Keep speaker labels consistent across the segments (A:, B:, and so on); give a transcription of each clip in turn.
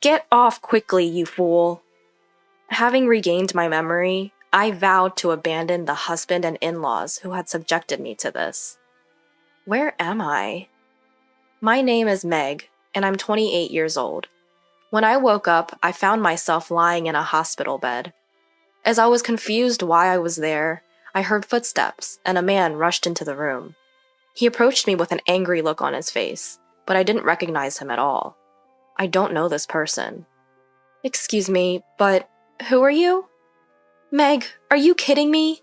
A: Get off quickly, you fool. Having regained my memory, I vowed to abandon the husband and in-laws who had subjected me to this. Where am I? My name is Meg, and I'm 28 years old. When I woke up, I found myself lying in a hospital bed. As I was confused why I was there, I heard footsteps, and a man rushed into the room. He approached me with an angry look on his face, but I didn't recognize him at all. I don't know this person. Excuse me, but who are you? Meg, are you kidding me?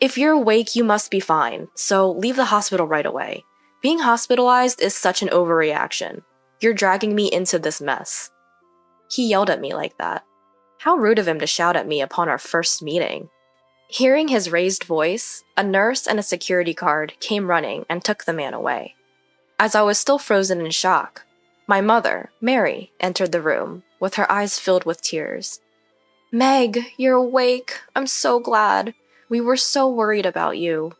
A: If you're awake, you must be fine, so leave the hospital right away. Being hospitalized is such an overreaction. You're dragging me into this mess. He yelled at me like that. How rude of him to shout at me upon our first meeting. Hearing his raised voice, a nurse and a security guard came running and took the man away. As I was still frozen in shock, my mother, Mary, entered the room, with her eyes filled with tears. Meg, you're awake. I'm so glad. We were so worried about you.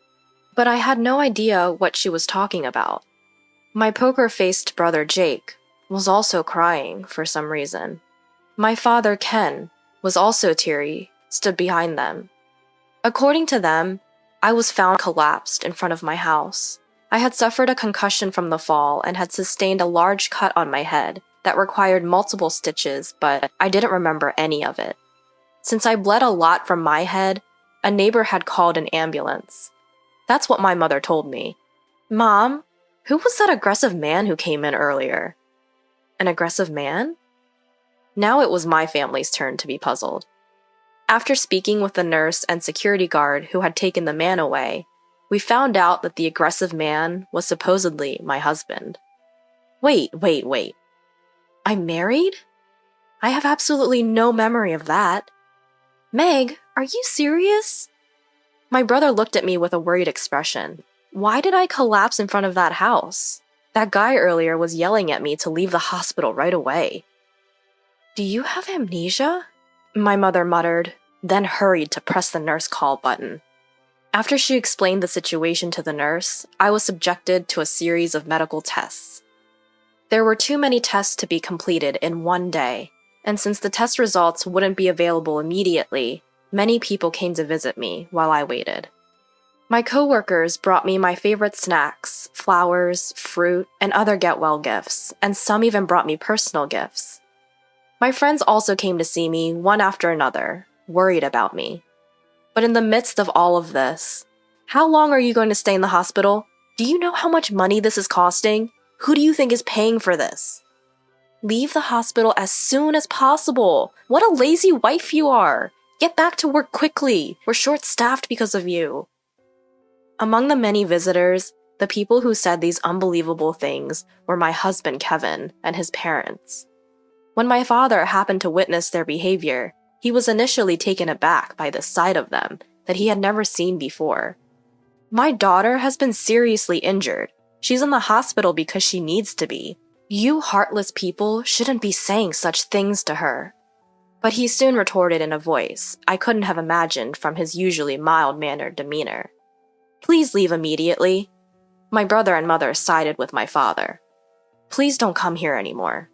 A: But I had no idea what she was talking about. My poker-faced brother Jake was also crying for some reason. My father Ken was also teary, stood behind them. According to them, I was found collapsed in front of my house. I had suffered a concussion from the fall and had sustained a large cut on my head that required multiple stitches, but I didn't remember any of it. Since I bled a lot from my head, a neighbor had called an ambulance. That's what my mother told me. Mom, who was that aggressive man who came in earlier? An aggressive man? Now it was my family's turn to be puzzled. After speaking with the nurse and security guard who had taken the man away, we found out that the aggressive man was supposedly my husband. Wait. I'm married? I have absolutely no memory of that. Meg, are you serious? My brother looked at me with a worried expression. Why did I collapse in front of that house? That guy earlier was yelling at me to leave the hospital right away. Do you have amnesia? My mother muttered, then hurried to press the nurse call button. After she explained the situation to the nurse, I was subjected to a series of medical tests. There were too many tests to be completed in one day, and since the test results wouldn't be available immediately, many people came to visit me while I waited. My coworkers brought me my favorite snacks, flowers, fruit, and other get-well gifts, and some even brought me personal gifts. My friends also came to see me one after another, worried about me. But in the midst of all of this, how long are you going to stay in the hospital? Do you know how much money this is costing? Who do you think is paying for this? Leave the hospital as soon as possible. What a lazy wife you are. Get back to work quickly. We're short-staffed because of you. Among the many visitors, the people who said these unbelievable things were my husband Kevin and his parents. When my father happened to witness their behavior, he was initially taken aback by the sight of them that he had never seen before. My daughter has been seriously injured. She's in the hospital because she needs to be. You heartless people shouldn't be saying such things to her. But he soon retorted in a voice I couldn't have imagined from his usually mild-mannered demeanor. Please leave immediately. My brother and mother sided with my father. Please don't come here anymore.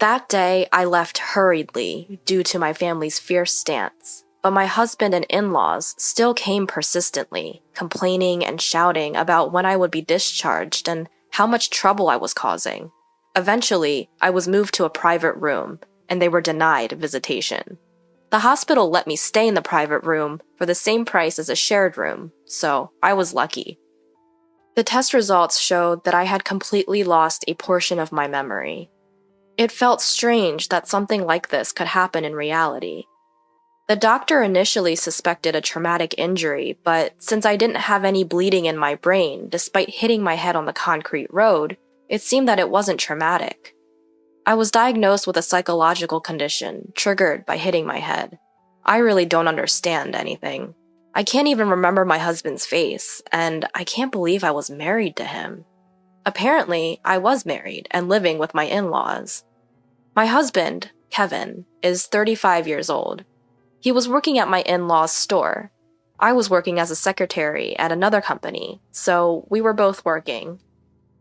A: That day, I left hurriedly due to my family's fierce stance, but my husband and in-laws still came persistently, complaining and shouting about when I would be discharged and how much trouble I was causing. Eventually, I was moved to a private room, and they were denied visitation. The hospital let me stay in the private room for the same price as a shared room, so I was lucky. The test results showed that I had completely lost a portion of my memory. It felt strange that something like this could happen in reality. The doctor initially suspected a traumatic injury, but since I didn't have any bleeding in my brain despite hitting my head on the concrete road, it seemed that it wasn't traumatic. I was diagnosed with a psychological condition triggered by hitting my head. I really don't understand anything. I can't even remember my husband's face, and I can't believe I was married to him. Apparently, I was married and living with my in-laws. My husband, Kevin, is 35 years old. He was working at my in-laws' store. I was working as a secretary at another company, so we were both working.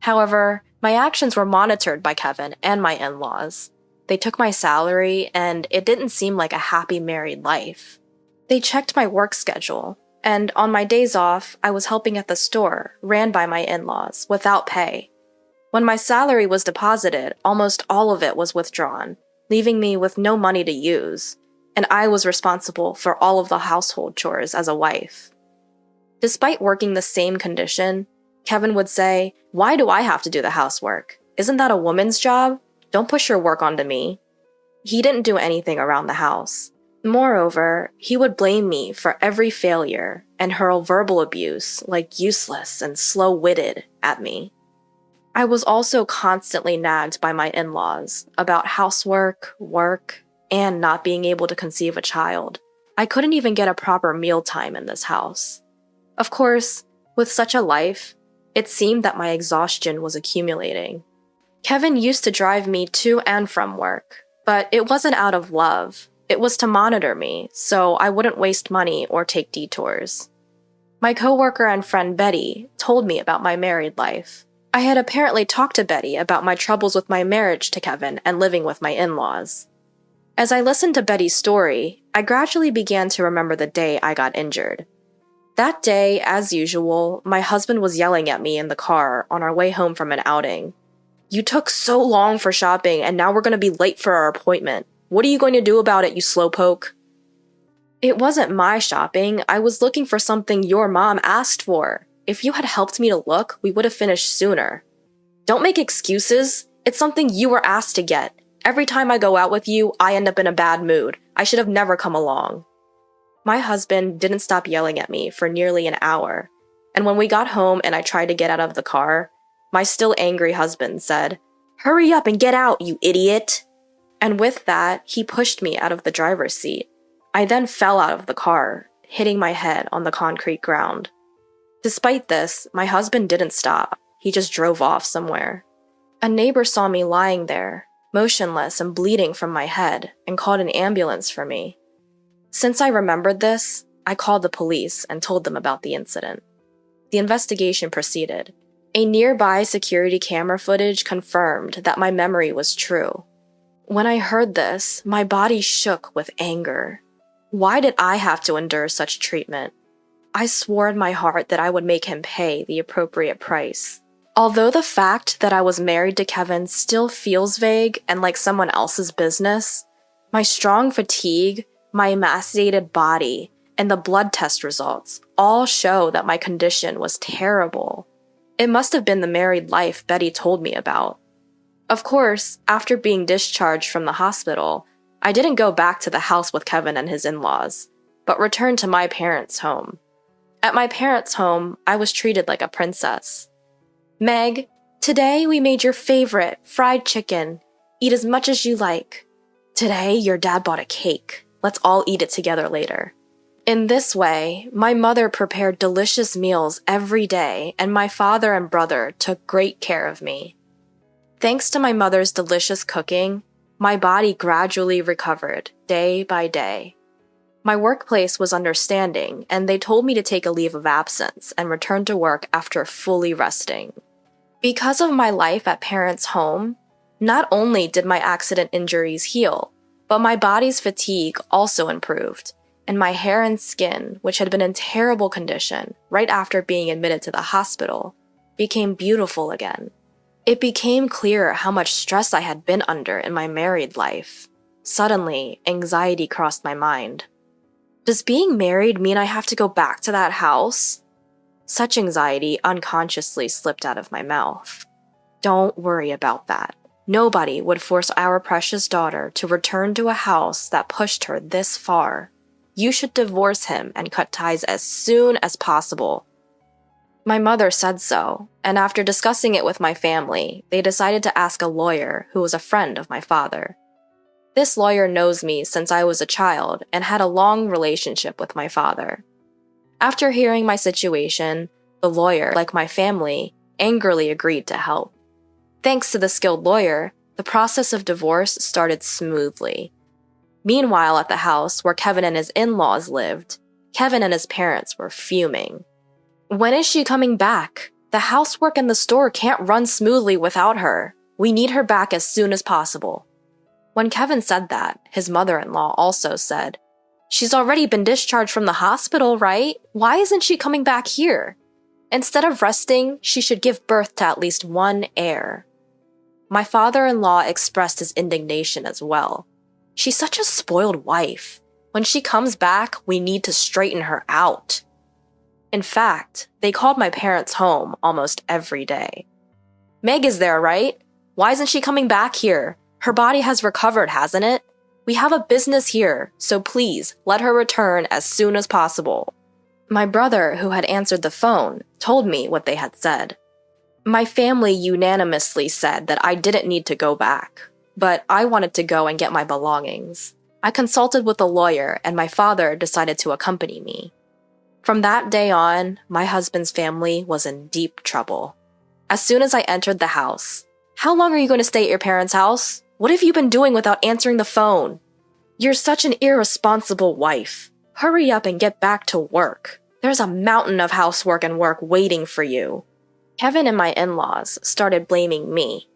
A: However, my actions were monitored by Kevin and my in-laws. They took my salary, and it didn't seem like a happy married life. They checked my work schedule, and on my days off, I was helping at the store, ran by my in-laws, without pay. When my salary was deposited, almost all of it was withdrawn, leaving me with no money to use, and I was responsible for all of the household chores as a wife. Despite working the same condition, Kevin would say, "Why do I have to do the housework? Isn't that a woman's job? Don't push your work onto me." He didn't do anything around the house. Moreover, he would blame me for every failure and hurl verbal abuse, like useless and slow-witted, at me. I was also constantly nagged by my in-laws about housework, work, and not being able to conceive a child. I couldn't even get a proper mealtime in this house. Of course, with such a life, it seemed that my exhaustion was accumulating. Kevin used to drive me to and from work, but it wasn't out of love. It was to monitor me, so I wouldn't waste money or take detours. My coworker and friend Betty told me about my married life. I had apparently talked to Betty about my troubles with my marriage to Kevin and living with my in-laws. As I listened to Betty's story, I gradually began to remember the day I got injured. That day, as usual, my husband was yelling at me in the car on our way home from an outing. "You took so long for shopping, and now we're going to be late for our appointment. What are you going to do about it, you slowpoke?" It wasn't my shopping. I was looking for something your mom asked for. If you had helped me to look, we would have finished sooner. Don't make excuses. It's something you were asked to get. Every time I go out with you, I end up in a bad mood. I should have never come along. My husband didn't stop yelling at me for nearly an hour, and when we got home and I tried to get out of the car, my still angry husband said, "Hurry up and get out, you idiot!" And with that, he pushed me out of the driver's seat. I then fell out of the car, hitting my head on the concrete ground. Despite this, my husband didn't stop. He just drove off somewhere. A neighbor saw me lying there, motionless and bleeding from my head, and called an ambulance for me. Since I remembered this, I called the police and told them about the incident. The investigation proceeded. A nearby security camera footage confirmed that my memory was true. When I heard this, my body shook with anger. Why did I have to endure such treatment? I swore in my heart that I would make him pay the appropriate price. Although the fact that I was married to Kevin still feels vague and like someone else's business, my strong fatigue, my emaciated body, and the blood test results all show that my condition was terrible. It must have been the married life Betty told me about. Of course, after being discharged from the hospital, I didn't go back to the house with Kevin and his in-laws, but returned to my parents' home. At my parents' home, I was treated like a princess. "Meg, today we made your favorite, fried chicken. Eat as much as you like. Today, your dad bought a cake. Let's all eat it together later." In this way, my mother prepared delicious meals every day, and my father and brother took great care of me. Thanks to my mother's delicious cooking, my body gradually recovered, day by day. My workplace was understanding, and they told me to take a leave of absence and return to work after fully resting. Because of my life at parents' home, not only did my accident injuries heal, but my body's fatigue also improved, and my hair and skin, which had been in terrible condition right after being admitted to the hospital, became beautiful again. It became clear how much stress I had been under in my married life. Suddenly, anxiety crossed my mind. Does being married mean I have to go back to that house? Such anxiety unconsciously slipped out of my mouth. Don't worry about that. Nobody would force our precious daughter to return to a house that pushed her this far. You should divorce him and cut ties as soon as possible. My mother said so, and after discussing it with my family, they decided to ask a lawyer who was a friend of my father. This lawyer knows me since I was a child and had a long relationship with my father. After hearing my situation, the lawyer, like my family, angrily agreed to help. Thanks to the skilled lawyer, the process of divorce started smoothly. Meanwhile, at the house where Kevin and his in-laws lived, Kevin and his parents were fuming. "When is she coming back? The housework and the store can't run smoothly without her. We need her back as soon as possible." When Kevin said that, his mother-in-law also said, "She's already been discharged from the hospital, right? Why isn't she coming back here? Instead of resting, she should give birth to at least one heir." My father-in-law expressed his indignation as well. "She's such a spoiled wife. When she comes back, we need to straighten her out." In fact, they called my parents home almost every day. "Meg is there, right? Why isn't she coming back here? Her body has recovered, hasn't it? We have a business here, so please let her return as soon as possible." My brother, who had answered the phone, told me what they had said. My family unanimously said that I didn't need to go back, but I wanted to go and get my belongings. I consulted with a lawyer, and my father decided to accompany me. From that day on, my husband's family was in deep trouble. As soon as I entered the house, "How long are you going to stay at your parents' house? What have you been doing without answering the phone? You're such an irresponsible wife. Hurry up and get back to work. There's a mountain of housework and work waiting for you." Kevin and my in-laws started blaming me.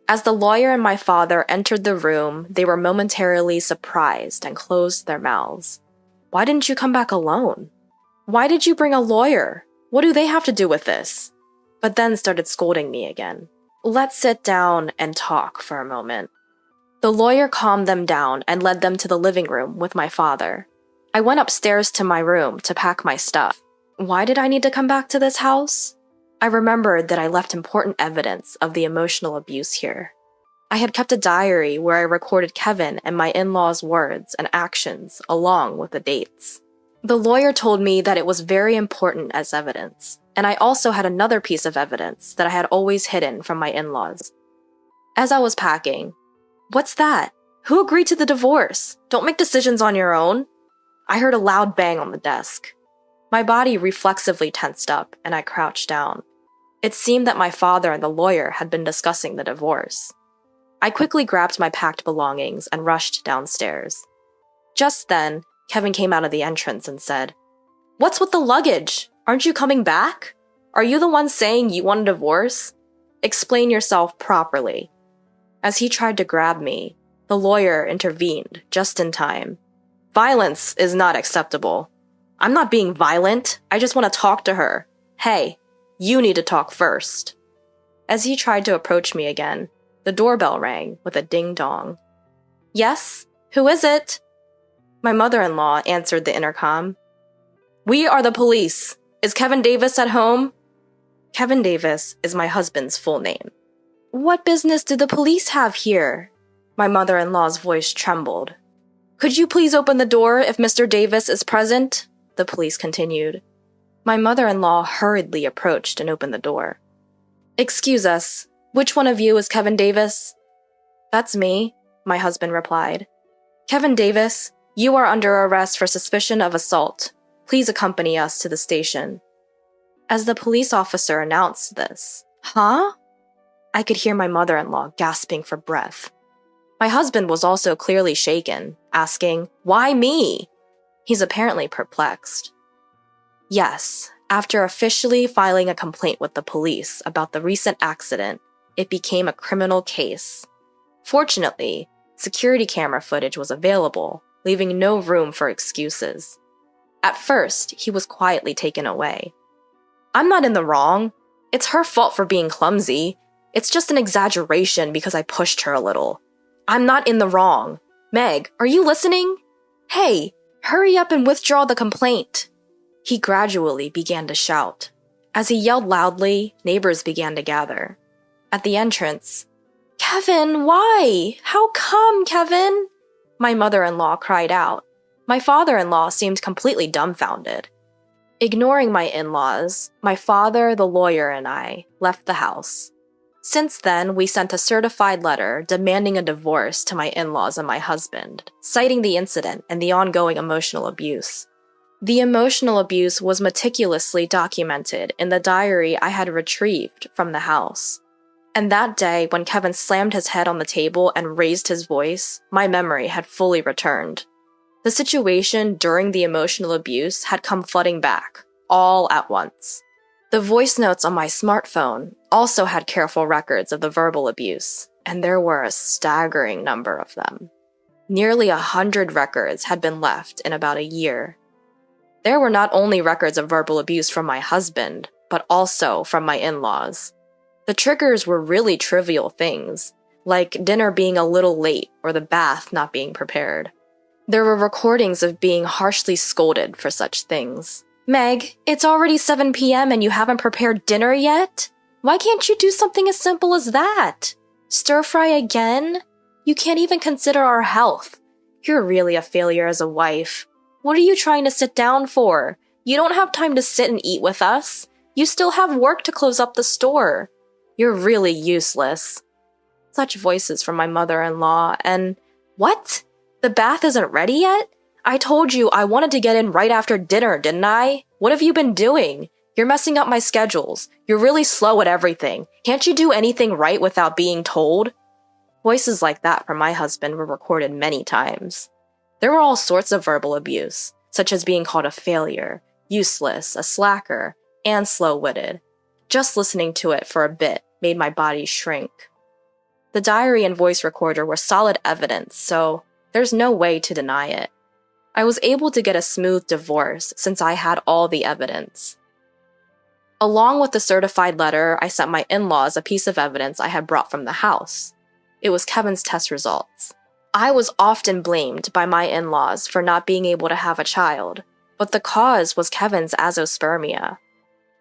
A: As the lawyer and my father entered the room, they were momentarily surprised and closed their mouths. "Why didn't you come back alone? Why did you bring a lawyer? What do they have to do with this?" But then started scolding me again. "Let's sit down and talk for a moment." The lawyer calmed them down and led them to the living room with my father. I went upstairs to my room to pack my stuff. Why did I need to come back to this house? I remembered that I left important evidence of the emotional abuse here. I had kept a diary where I recorded Kevin and my in-laws' words and actions along with the dates. The lawyer told me that it was very important as evidence, and I also had another piece of evidence that I had always hidden from my in-laws. As I was packing, "What's that? Who agreed to the divorce? Don't make decisions on your own." I heard a loud bang on the desk. My body reflexively tensed up, and I crouched down. It seemed that my father and the lawyer had been discussing the divorce. I quickly grabbed my packed belongings and rushed downstairs. Just then, Kevin came out of the entrance and said, "What's with the luggage? Aren't you coming back? Are you the one saying you want a divorce? Explain yourself properly." As he tried to grab me, the lawyer intervened just in time. "Violence is not acceptable." "I'm not being violent. I just want to talk to her." "Hey, you need to talk first." As he tried to approach me again, the doorbell rang with a ding-dong. "Yes? Who is it?" My mother-in-law answered the intercom. "We are the police. Is Kevin Davis at home?" Kevin Davis is my husband's full name. "What business do the police have here?" My mother-in-law's voice trembled. "Could you please open the door if Mr. Davis is present?" the police continued. My mother-in-law hurriedly approached and opened the door. "Excuse us, which one of you is Kevin Davis?" "That's me," my husband replied. "Kevin Davis, you are under arrest for suspicion of assault. Please accompany us to the station." As the police officer announced this, "Huh?" I could hear my mother-in-law gasping for breath. My husband was also clearly shaken, asking, "Why me?" He's apparently perplexed. Yes, after officially filing a complaint with the police about the recent accident, it became a criminal case. Fortunately, security camera footage was available, leaving no room for excuses. At first, he was quietly taken away. "I'm not in the wrong. It's her fault for being clumsy. It's just an exaggeration because I pushed her a little. I'm not in the wrong. Meg, are you listening? Hey, hurry up and withdraw the complaint." He gradually began to shout. As he yelled loudly, neighbors began to gather. At the entrance, "Kevin, why? How come, Kevin?" my mother-in-law cried out. My father-in-law seemed completely dumbfounded. Ignoring my in-laws, my father, the lawyer, and I left the house. Since then, we sent a certified letter demanding a divorce to my in-laws and my husband, citing the incident and the ongoing emotional abuse. The emotional abuse was meticulously documented in the diary I had retrieved from the house. And that day, when Kevin slammed his head on the table and raised his voice, my memory had fully returned. The situation during the emotional abuse had come flooding back, all at once. The voice notes on my smartphone also had careful records of the verbal abuse, and there were a staggering number of them. Nearly 100 records had been left in about a year. There were not only records of verbal abuse from my husband, but also from my in-laws. The triggers were really trivial things, like dinner being a little late or the bath not being prepared. There were recordings of being harshly scolded for such things. "Meg, it's already 7 p.m. and you haven't prepared dinner yet? Why can't you do something as simple as that? Stir fry again? You can't even consider our health. You're really a failure as a wife. What are you trying to sit down for? You don't have time to sit and eat with us. You still have work to close up the store. You're really useless." Such voices from my mother-in-law, and what? The bath isn't ready yet? I told you I wanted to get in right after dinner, didn't I? What have you been doing? You're messing up my schedules. You're really slow at everything. Can't you do anything right without being told? Voices like that from my husband were recorded many times. There were all sorts of verbal abuse, such as being called a failure, useless, a slacker, and slow-witted. Just listening to it for a bit made my body shrink. The diary and voice recorder were solid evidence, so there's no way to deny it. I was able to get a smooth divorce since I had all the evidence. Along with the certified letter, I sent my in-laws a piece of evidence I had brought from the house. It was Kevin's test results. I was often blamed by my in-laws for not being able to have a child, but the cause was Kevin's azoospermia.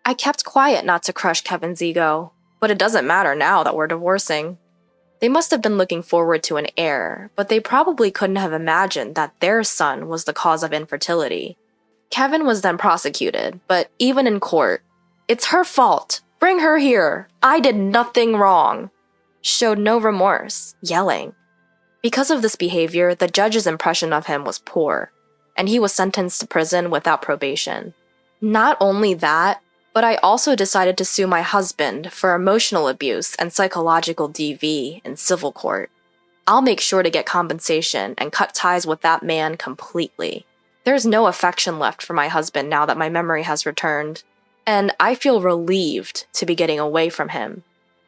A: I kept quiet not to crush Kevin's ego, but it doesn't matter now that we're divorcing. They must have been looking forward to an heir, but they probably couldn't have imagined that their son was the cause of infertility. Kevin was then prosecuted, but even in court, "It's her fault. Bring her here. I did nothing wrong." Showed no remorse, yelling. Because of this behavior, the judge's impression of him was poor, and he was sentenced to prison without probation. Not only that, but I also decided to sue my husband for emotional abuse and psychological DV in civil court. I'll make sure to get compensation and cut ties with that man completely. There's no affection left for my husband now that my memory has returned, and I feel relieved to be getting away from him.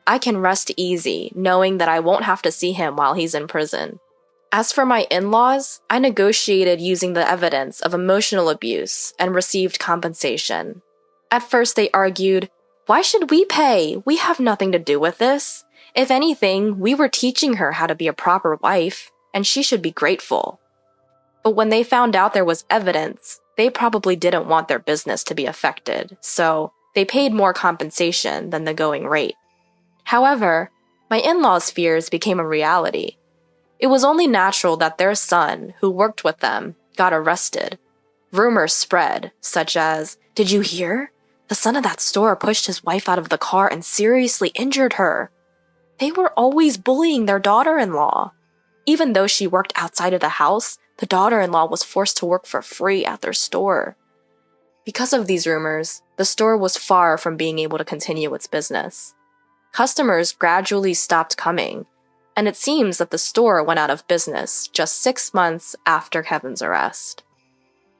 A: I can rest easy knowing that I won't have to see him while he's in prison. As for my in-laws, I negotiated using the evidence of emotional abuse and received compensation. At first they argued, "Why should we pay? We have nothing to do with this. If anything, we were teaching her how to be a proper wife, and she should be grateful." But when they found out there was evidence, they probably didn't want their business to be affected, so they paid more compensation than the going rate. However, my in-laws' fears became a reality. It was only natural that their son, who worked with them, got arrested. Rumors spread, such as, "Did you hear? The son of that store pushed his wife out of the car and seriously injured her." They were always bullying their daughter-in-law. Even though she worked outside of the house, the daughter-in-law was forced to work for free at their store. Because of these rumors, the store was far from being able to continue its business. Customers gradually stopped coming, and it seems that the store went out of business just 6 months after Kevin's arrest.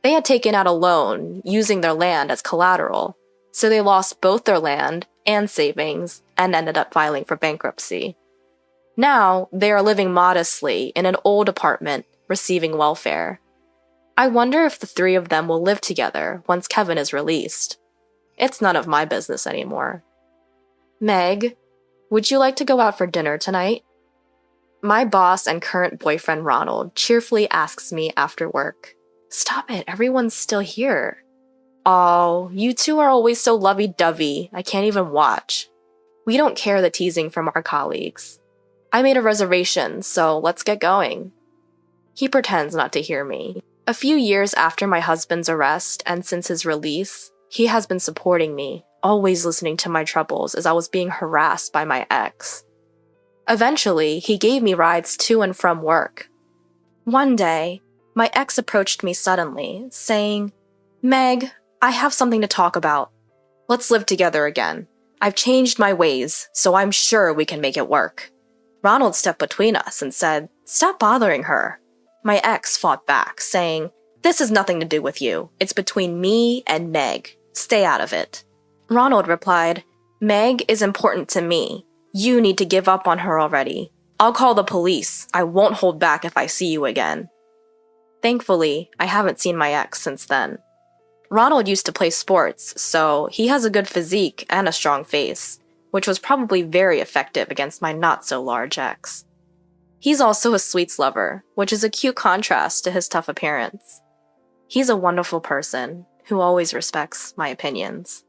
A: They had taken out a loan using their land as collateral, so they lost both their land and savings and ended up filing for bankruptcy. Now, they are living modestly in an old apartment, receiving welfare. I wonder if the three of them will live together once Kevin is released. It's none of my business anymore. "Meg, would you like to go out for dinner tonight?" My boss and current boyfriend Ronald cheerfully asks me after work. "Stop it, everyone's still here." "Oh, you two are always so lovey-dovey, I can't even watch." We don't care the teasing from our colleagues. "I made a reservation, so let's get going." He pretends not to hear me. A few years after my husband's arrest and since his release, he has been supporting me, always listening to my troubles as I was being harassed by my ex. Eventually, he gave me rides to and from work. One day, my ex approached me suddenly, saying, "Meg, I have something to talk about. Let's live together again. I've changed my ways, so I'm sure we can make it work." Ronald stepped between us and said, "Stop bothering her." My ex fought back, saying, "This has nothing to do with you. It's between me and Meg. Stay out of it." Ronald replied, "Meg is important to me. You need to give up on her already. I'll call the police. I won't hold back if I see you again. Thankfully, I haven't seen my ex since then. Ronald used to play sports, so he has a good physique and a strong face, which was probably very effective against my not-so-large ex. He's also a sweets lover, which is a cute contrast to his tough appearance. He's a wonderful person who always respects my opinions.